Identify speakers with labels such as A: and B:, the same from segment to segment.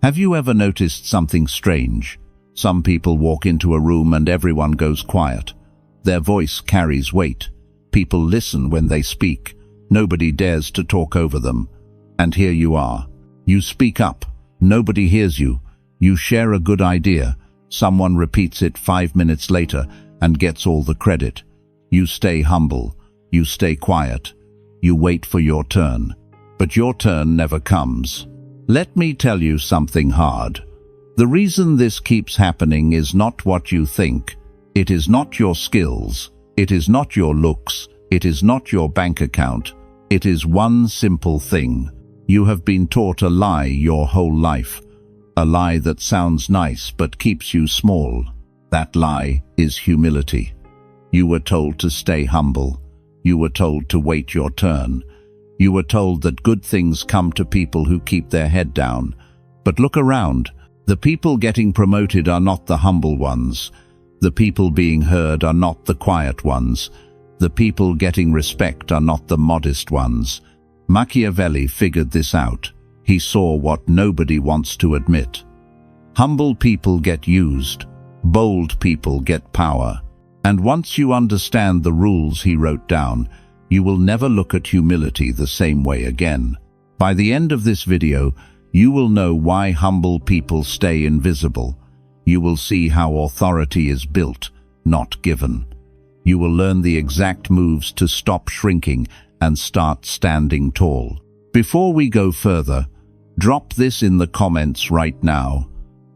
A: Have you ever noticed something strange? Some people walk into a room and everyone goes quiet. Their voice carries weight. People listen when they speak. Nobody dares to talk over them. And here you are. You speak up. Nobody hears you. You share a good idea. Someone repeats it 5 minutes later and gets all the credit. You stay humble. You stay quiet. You wait for your turn. But your turn never comes. Let me tell you something hard. The reason this keeps happening is not what you think. It is not your skills. It is not your looks. It is not your bank account. It is one simple thing. You have been taught a lie your whole life. A lie that sounds nice but keeps you small. That lie is humility. You were told to stay humble. You were told to wait your turn. You were told that good things come to people who keep their head down. But look around. The people getting promoted are not the humble ones. The people being heard are not the quiet ones. The people getting respect are not the modest ones. Machiavelli figured this out. He saw what nobody wants to admit. Humble people get used. Bold people get power. And once you understand the rules he wrote down, you will never look at humility the same way again. By the end of this video, you will know why humble people stay invisible. You will see how authority is built, not given. You will learn the exact moves to stop shrinking and start standing tall. Before we go further, drop this in the comments right now.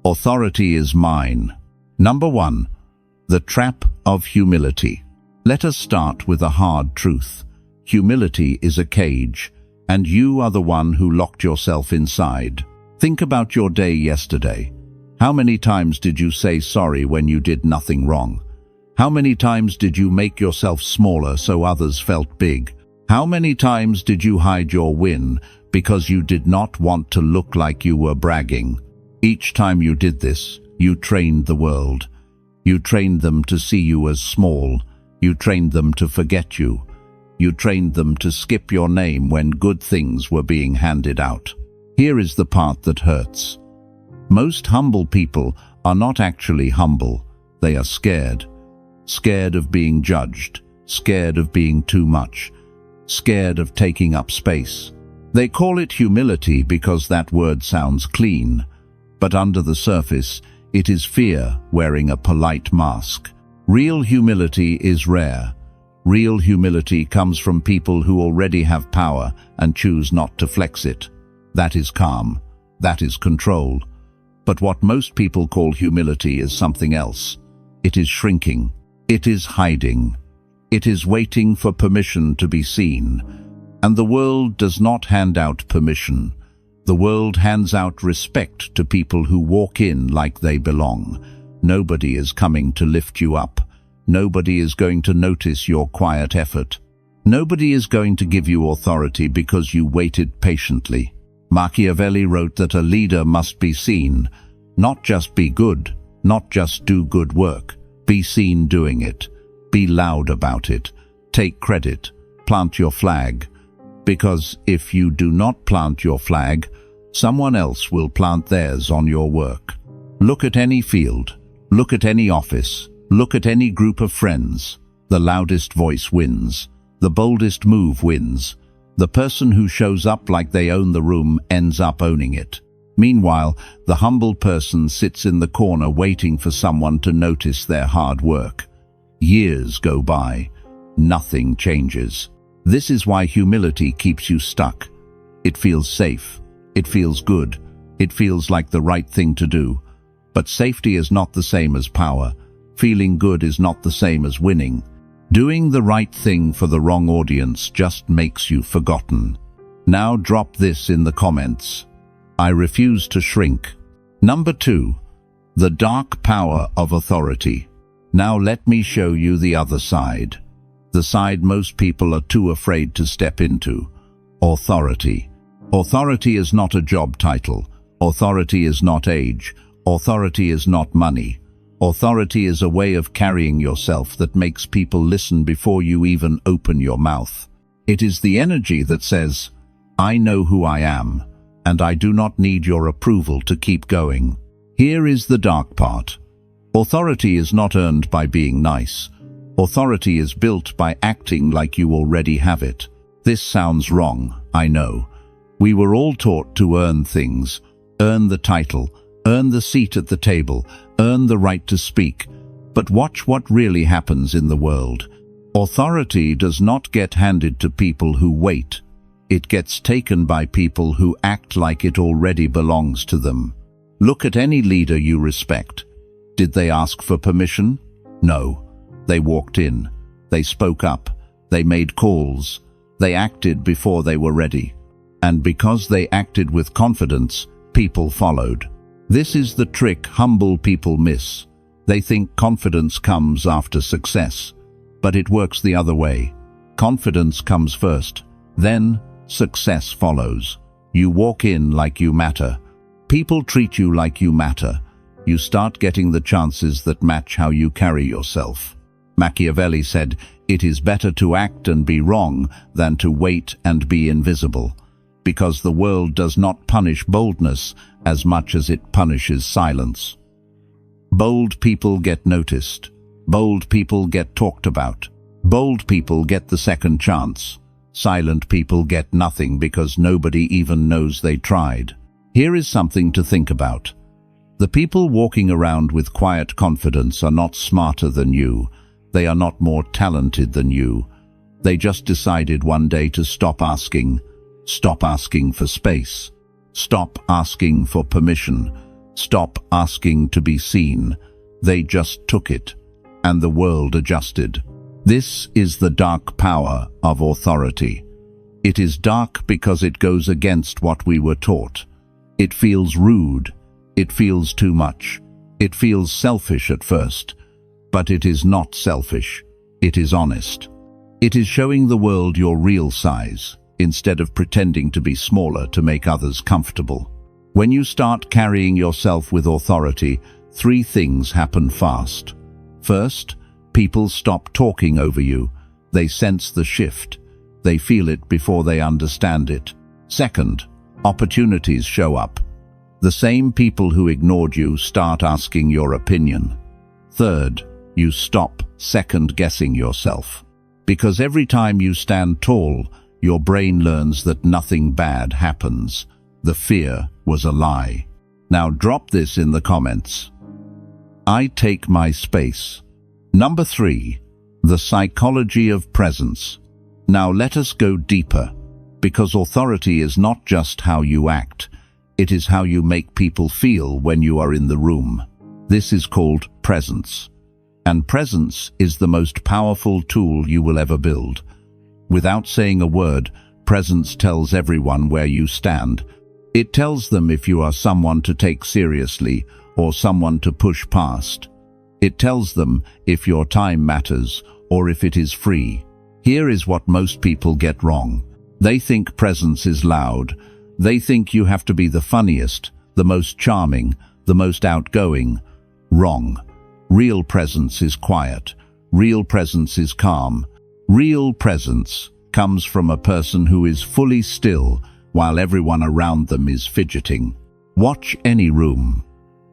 A: Authority is mine. Number 1. The trap of humility. Let us start with a hard truth. Humility is a cage, and you are the one who locked yourself inside. Think about your day yesterday. How many times did you say sorry when you did nothing wrong? How many times did you make yourself smaller so others felt big? How many times did you hide your win because you did not want to look like you were bragging? Each time you did this, you trained the world. You trained them to see you as small. You trained them to forget you. You trained them to skip your name when good things were being handed out. Here is the part that hurts. Most humble people are not actually humble. They are scared. Scared of being judged. Scared of being too much. Scared of taking up space. They call it humility because that word sounds clean. But under the surface, it is fear wearing a polite mask. Real humility is rare. Real humility comes from people who already have power and choose not to flex it. That is calm. That is control. But what most people call humility is something else. It is shrinking. It is hiding. It is waiting for permission to be seen. And the world does not hand out permission. The world hands out respect to people who walk in like they belong. Nobody is coming to lift you up. Nobody is going to notice your quiet effort. Nobody is going to give you authority because you waited patiently. Machiavelli wrote that a leader must be seen, not just be good, not just do good work. Be seen doing it. Be loud about it. Take credit. Plant your flag. Because if you do not plant your flag, someone else will plant theirs on your work. Look at any field. Look at any office. Look at any group of friends. The loudest voice wins. The boldest move wins. The person who shows up like they own the room ends up owning it. Meanwhile, the humble person sits in the corner waiting for someone to notice their hard work. Years go by. Nothing changes. This is why humility keeps you stuck. It feels safe. It feels good. It feels like the right thing to do. But safety is not the same as power. Feeling good is not the same as winning. Doing the right thing for the wrong audience just makes you forgotten. Now drop this in the comments. I refuse to shrink. Number 2. The dark power of authority. Now let me show you the other side. The side most people are too afraid to step into. Authority. Authority is not a job title. Authority is not age. Authority is not money. Authority is a way of carrying yourself that makes people listen before you even open your mouth. It is the energy that says, I know who I am. and I do not need your approval to keep going. Here is the dark part. Authority is not earned by being nice. Authority is built by acting like you already have it. This sounds wrong, I know. We were all taught to earn things, earn the title, earn the seat at the table, earn the right to speak. But watch what really happens in the world. Authority does not get handed to people who wait. It gets taken by people who act like it already belongs to them. Look at any leader you respect. Did they ask for permission? No. They walked in. They spoke up. They made calls. They acted before they were ready. And because they acted with confidence, people followed. This is the trick humble people miss. They think confidence comes after success, but it works the other way. Confidence comes first, then success follows. You walk in like you matter. People treat you like you matter. You start getting the chances that match how you carry yourself. Machiavelli said, "It is better to act and be wrong than to wait and be invisible," because the world does not punish boldness as much as it punishes silence. Bold people get noticed. Bold people get talked about. Bold people get the second chance. Silent people get nothing because nobody even knows they tried. Here is something to think about. The people walking around with quiet confidence are not smarter than you. They are not more talented than you. They just decided one day to stop asking for space, stop asking for permission, stop asking to be seen. They just took it, and the world adjusted. This is the dark power of authority. It is dark because it goes against what we were taught. It feels rude. It feels too much. It feels selfish at first. But it is not selfish. It is honest. It is showing the world your real size, instead of pretending to be smaller to make others comfortable. When you start carrying yourself with authority, 3 things happen fast. First, people stop talking over you. They sense the shift. They feel it before they understand it. Second, opportunities show up. The same people who ignored you start asking your opinion. Third, you stop second-guessing yourself. Because every time you stand tall, your brain learns that nothing bad happens. The fear was a lie. Now drop this in the comments. I take my space. Number 3, the psychology of presence. Now let us go deeper, because authority is not just how you act. It is how you make people feel when you are in the room. This is called presence. And presence is the most powerful tool you will ever build. Without saying a word, presence tells everyone where you stand. It tells them if you are someone to take seriously or someone to push past. It tells them if your time matters or if it is free. Here is what most people get wrong. They think presence is loud. They think you have to be the funniest, the most charming, the most outgoing. Wrong. Real presence is quiet. Real presence is calm. Real presence comes from a person who is fully still while everyone around them is fidgeting. Watch any room.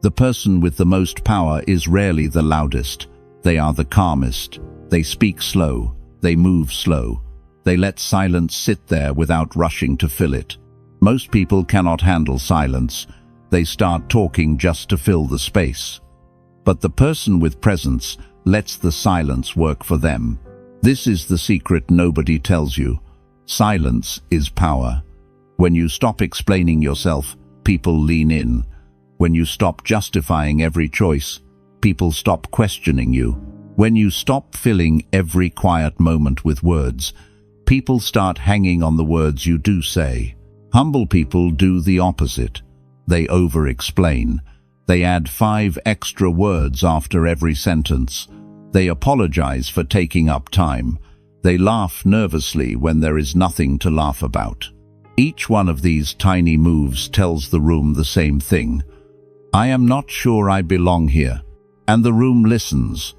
A: The person with the most power is rarely the loudest. They are the calmest. They speak slow. They move slow. They let silence sit there without rushing to fill it. Most people cannot handle silence. They start talking just to fill the space. But the person with presence lets the silence work for them. This is the secret nobody tells you. Silence is power. When you stop explaining yourself, people lean in. When you stop justifying every choice, people stop questioning you. When you stop filling every quiet moment with words, people start hanging on the words you do say. Humble people do the opposite. They over-explain. They add 5 extra words after every sentence. They apologize for taking up time. They laugh nervously when there is nothing to laugh about. Each one of these tiny moves tells the room the same thing. I am not sure I belong here. And the room listens.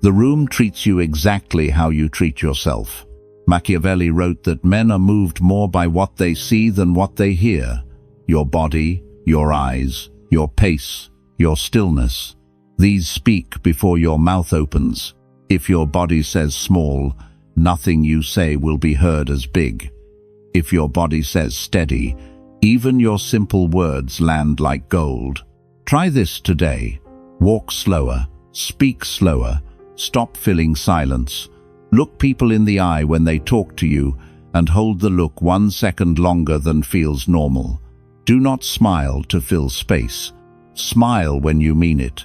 A: The room treats you exactly how you treat yourself. Machiavelli wrote that men are moved more by what they see than what they hear. your body, your eyes, your pace, your stillness. These speak before your mouth opens. If your body says small, nothing you say will be heard as big. If your body says steady, even your simple words land like gold. Try this today. Walk slower, speak slower, stop filling silence. Look people in the eye when they talk to you, and hold the look 1 second longer than feels normal. Do not smile to fill space. Smile when you mean it.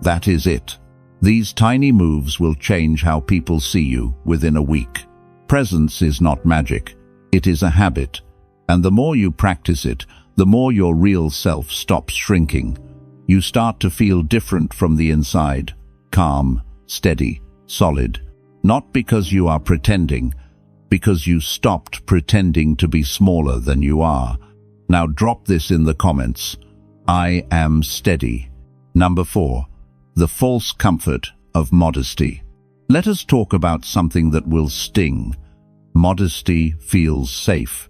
A: That is it. These tiny moves will change how people see you within a week. Presence is not magic. It is a habit. And the more you practice it, the more your real self stops shrinking. You start to feel different from the inside. Calm, steady, solid. Not because you are pretending, because you stopped pretending to be smaller than you are. Now drop this in the comments. I am steady. Number 4. The false comfort of modesty. Let us talk about something that will sting. Modesty feels safe,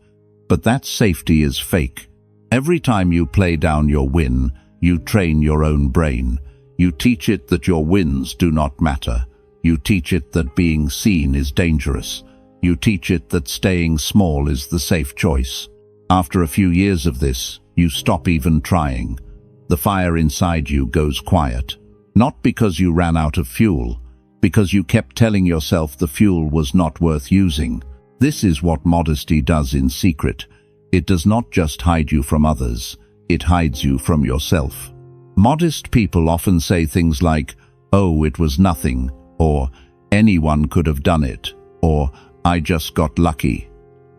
A: but that safety is fake. Every time you play down your win, you train your own brain. You teach it that your wins do not matter. You teach it that being seen is dangerous. You teach it that staying small is the safe choice. After a few years of this, you stop even trying. The fire inside you goes quiet. Not because you ran out of fuel, because you kept telling yourself the fuel was not worth using. This is what modesty does in secret. It does not just hide you from others, it hides you from yourself. Modest people often say things like, "Oh, it was nothing," or "Anyone could have done it," or "I just got lucky."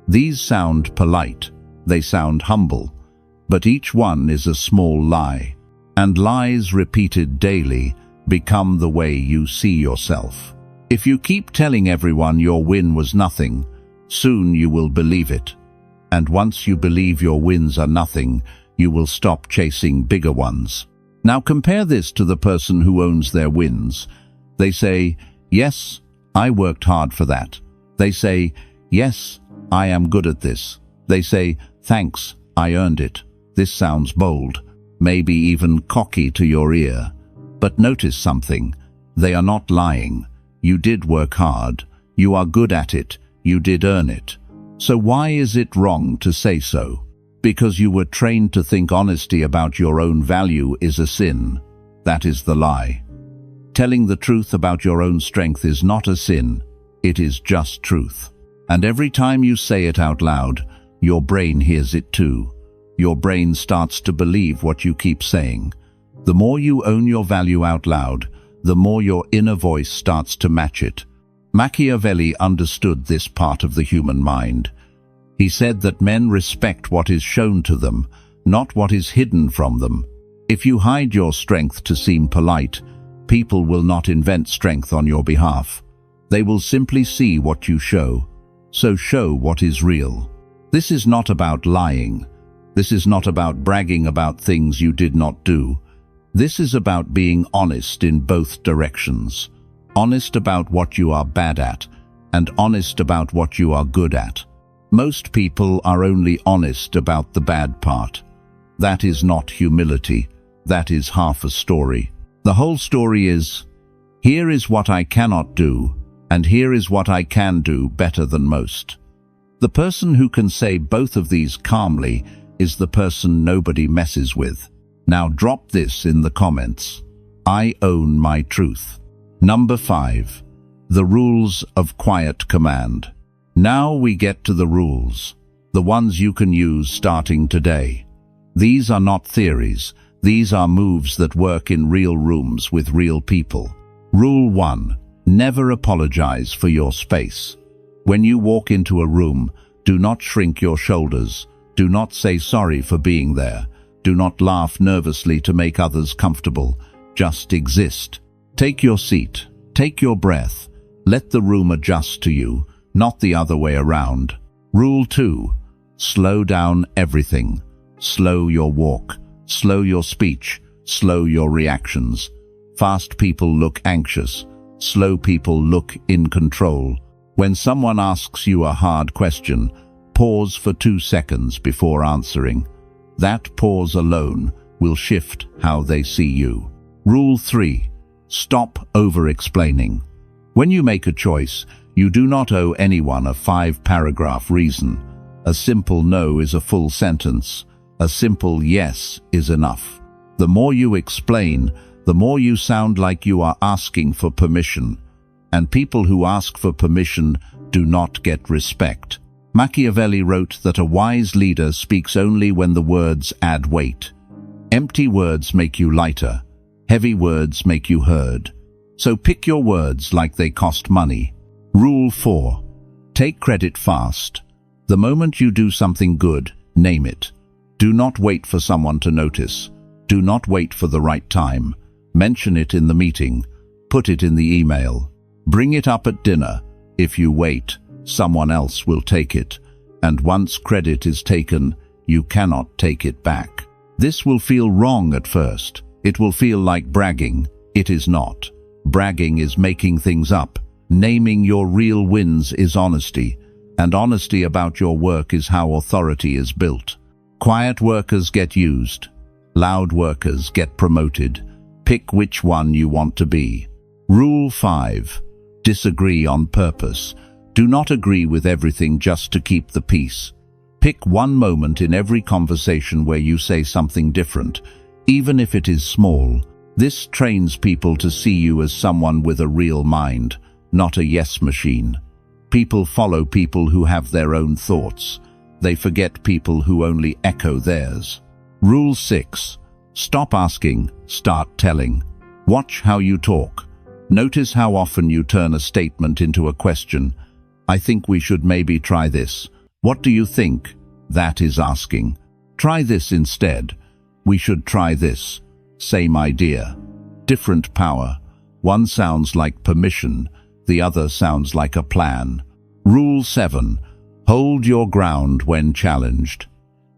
A: These sound polite, they sound humble, but each one is a small lie. And lies repeated daily become the way you see yourself. If you keep telling everyone your win was nothing, soon you will believe it. And once you believe your wins are nothing, you will stop chasing bigger ones. Now compare this to the person who owns their wins. They say, "Yes, I worked hard for that." They say, "Yes, I am good at this." They say, "Thanks, I earned it." This sounds bold, maybe even cocky to your ear. But notice something. They are not lying. You did work hard. You are good at it. You did earn it. So why is it wrong to say so? Because you were trained to think honesty about your own value is a sin. That is the lie. Telling the truth about your own strength is not a sin. It is just truth. And every time you say it out loud, your brain hears it too. Your brain starts to believe what you keep saying. The more you own your value out loud, the more your inner voice starts to match it. Machiavelli understood this part of the human mind. He said that men respect what is shown to them, not what is hidden from them. If you hide your strength to seem polite, people will not invent strength on your behalf. They will simply see what you show. So show what is real. This is not about lying. This is not about bragging about things you did not do. This is about being honest in both directions. Honest about what you are bad at, and honest about what you are good at. Most people are only honest about the bad part. That is not humility. That is half a story. The whole story is, here is what I cannot do, and here is what I can do better than most. The person who can say both of these calmly is the person nobody messes with. Now drop this in the comments. I own my truth. Number 5. The rules of quiet command. Now we get to the rules, the ones you can use starting today. These are not theories. These are moves that work in real rooms with real people. Rule 1. Never apologize for your space. When you walk into a room, do not shrink your shoulders. Do not say sorry for being there. Do not laugh nervously to make others comfortable. Just exist. Take your seat. Take your breath. Let the room adjust to you, not the other way around. Rule 2. Slow down everything. Slow your walk. Slow your speech. Slow your reactions. Fast people look anxious. Slow people look in control. When someone asks you a hard question, pause for 2 seconds before answering. That pause alone will shift how they see you. Rule 3. Stop over-explaining. When you make a choice, you do not owe anyone a 5-paragraph reason. A simple no is a full sentence. A simple yes is enough. The more you explain, the more you sound like you are asking for permission. And people who ask for permission do not get respect. Machiavelli wrote that a wise leader speaks only when the words add weight. Empty words make you lighter. Heavy words make you heard. So pick your words like they cost money. Rule 4. Take credit fast. The moment you do something good, name it. Do not wait for someone to notice. Do not wait for the right time. Mention it in the meeting. Put it in the email. Bring it up at dinner. If you wait, someone else will take it. And once credit is taken, you cannot take it back. This will feel wrong at first. It will feel like bragging. It is not. Bragging is making things up. Naming your real wins is honesty. And honesty about your work is how authority is built. Quiet workers get used. Loud workers get promoted. Pick which one you want to be. Rule 5. Disagree on purpose. Do not agree with everything just to keep the peace. Pick one moment in every conversation where you say something different, even if it is small. This trains people to see you as someone with a real mind, not a yes machine. People follow people who have their own thoughts. They forget people who only echo theirs. Rule 6. Stop asking, start telling. Watch how you talk. Notice how often you turn a statement into a question. I think we should maybe try this. What do you think? That is asking. Try this instead. We should try this. Same idea. Different power. One sounds like permission, the other sounds like a plan. Rule 7. Hold your ground when challenged.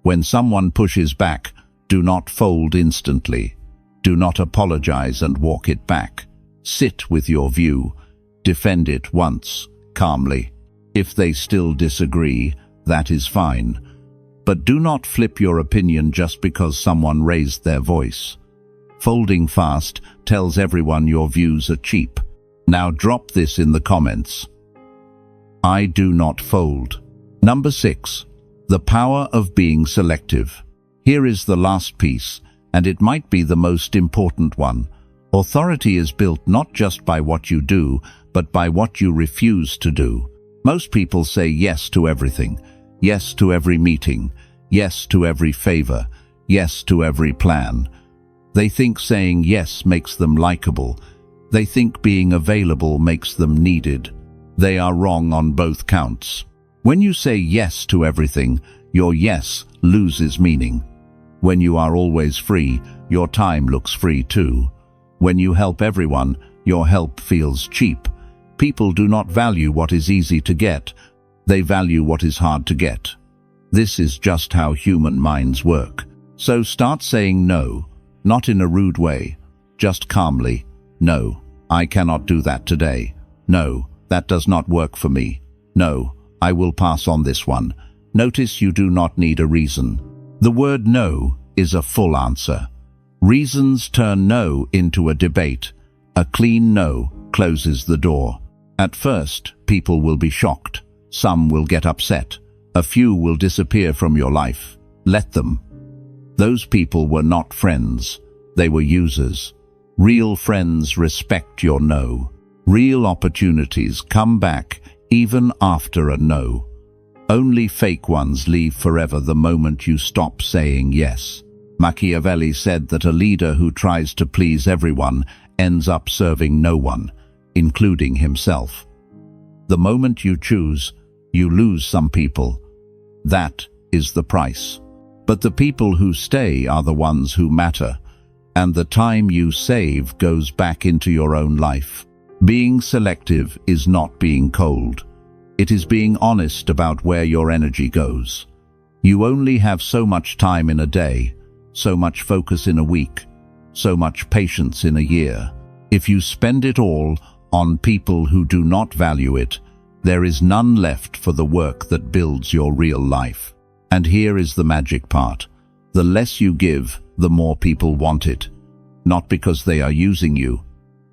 A: When someone pushes back, do not fold instantly. Do not apologize and walk it back. Sit with your view. Defend it once, calmly. If they still disagree, that is fine. But do not flip your opinion just because someone raised their voice. Folding fast tells everyone your views are cheap. Now drop this in the comments. I do not fold. Number 6. The power of being selective. Here is the last piece, and it might be the most important one. Authority is built not just by what you do, but by what you refuse to do. Most people say yes to everything. Yes to every meeting. Yes to every favor. Yes to every plan. They think saying yes makes them likable. They think being available makes them needed. They are wrong on both counts. When you say yes to everything, your yes loses meaning. When you are always free, your time looks free too. When you help everyone, your help feels cheap. People do not value what is easy to get. They value what is hard to get. This is just how human minds work. So start saying no, not in a rude way, just calmly. No, I cannot do that today. No, that does not work for me. No, I will pass on this one. Notice you do not need a reason. The word no is a full answer. Reasons turn no into a debate. A clean no closes the door. At first, people will be shocked. Some will get upset. A few will disappear from your life. Let them. Those people were not friends. They were users. Real friends respect your no. Real opportunities come back even after a no. Only fake ones leave forever the moment you stop saying yes. Machiavelli said that a leader who tries to please everyone ends up serving no one, including himself. The moment you choose, you lose some people. That is the price. But the people who stay are the ones who matter, and the time you save goes back into your own life. Being selective is not being cold. It is being honest about where your energy goes. You only have so much time in a day, so much focus in a week, so much patience in a year. If you spend it all on people who do not value it, there is none left for the work that builds your real life. And here is the magic part. The less you give, the more people want it. Not because they are using you,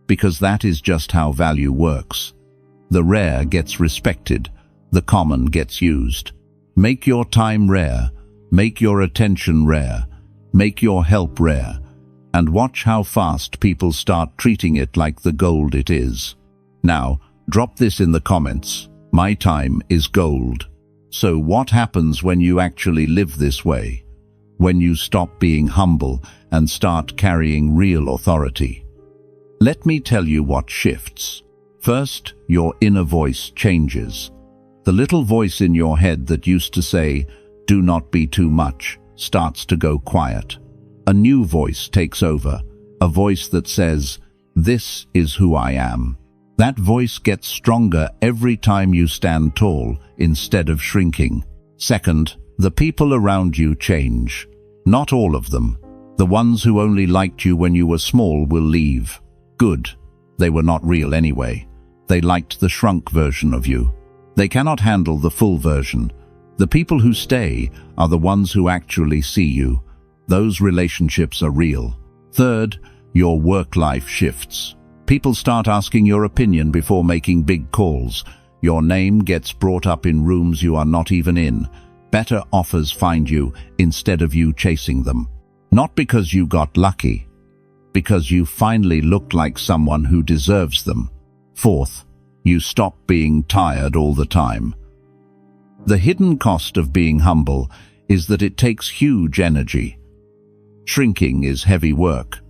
A: because that is just how value works. The rare gets respected, the common gets used. Make your time rare, make your attention rare, make your help rare, and watch how fast people start treating it like the gold it is. Now, drop this in the comments. My time is gold. So what happens when you actually live this way? When you stop being humble and start carrying real authority? Let me tell you what shifts. First, your inner voice changes. The little voice in your head that used to say, "Do not be too much," starts to go quiet. A new voice takes over, a voice that says, "This is who I am." That voice gets stronger every time you stand tall instead of shrinking. Second, the people around you change. Not all of them. The ones who only liked you when you were small will leave. Good. They were not real anyway. They liked the shrunk version of you. They cannot handle the full version. The people who stay are the ones who actually see you. Those relationships are real. Third, your work life shifts. People start asking your opinion before making big calls. Your name gets brought up in rooms you are not even in. Better offers find you instead of you chasing them. Not because you got lucky, because you finally looked like someone who deserves them. Fourth, you stop being tired all the time. The hidden cost of being humble is that it takes huge energy. Shrinking is heavy work.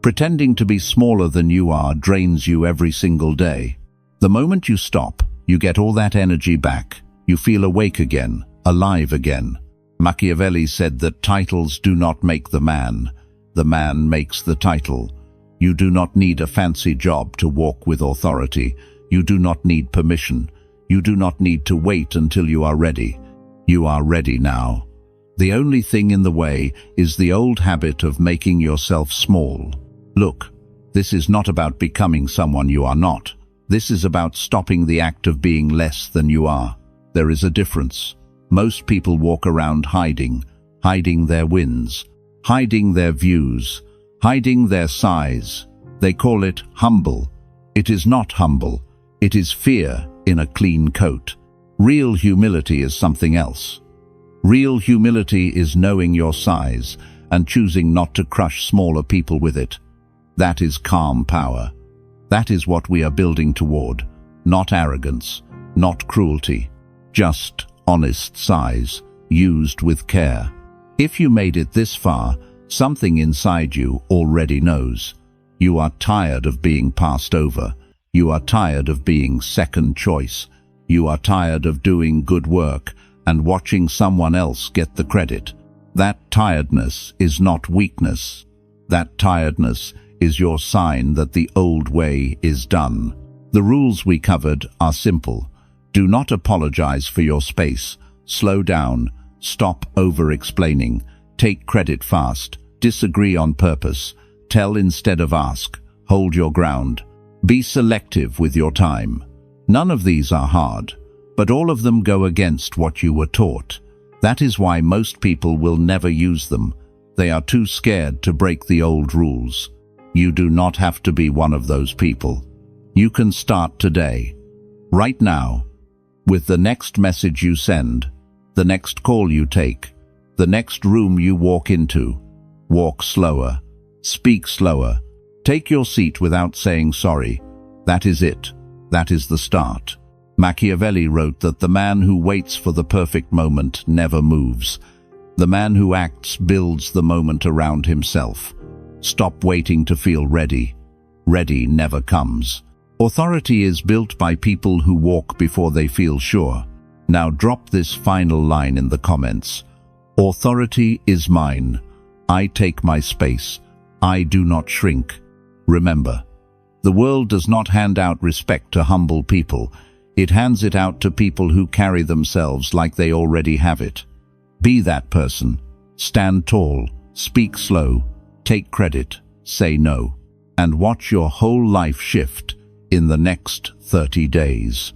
A: Pretending to be smaller than you are drains you every single day. The moment you stop, you get all that energy back. You feel awake again, alive again. Machiavelli said that titles do not make the man makes the title. You do not need a fancy job to walk with authority. You do not need permission. You do not need to wait until you are ready. You are ready now. The only thing in the way is the old habit of making yourself small. Look, this is not about becoming someone you are not. This is about stopping the act of being less than you are. There is a difference. Most people walk around hiding their wins, hiding their views, hiding their size. They call it humble. It is not humble. It is fear in a clean coat. Real humility is something else. Real humility is knowing your size and choosing not to crush smaller people with it. That is calm power. That is what we are building toward. Not arrogance, not cruelty, just honest size, used with care. If you made it this far, something inside you already knows. You are tired of being passed over. You are tired of being second choice. You are tired of doing good work and watching someone else get the credit. That tiredness is not weakness. That tiredness is your sign that the old way is done. The rules we covered are simple. Do not apologize for your space. Slow down. Stop over-explaining. Take credit fast. Disagree on purpose. Tell instead of ask. Hold your ground. Be selective with your time. None of these are hard, but all of them go against what you were taught. That is why most people will never use them. They are too scared to break the old rules. You do not have to be one of those people. You can start today, right now, with the next message you send, the next call you take, the next room you walk into. Walk slower. Speak slower. Take your seat without saying sorry. That is it. That is the start. Machiavelli wrote that the man who waits for the perfect moment never moves. The man who acts builds the moment around himself. Stop waiting to feel ready. Ready never comes. Authority is built by people who walk before they feel sure. Now drop this final line in the comments. Authority is mine. I take my space. I do not shrink. Remember, the world does not hand out respect to humble people. It hands it out to people who carry themselves like they already have it. Be that person. Stand tall. Speak slow. Take credit. Say no. And watch your whole life shift in the next 30 days.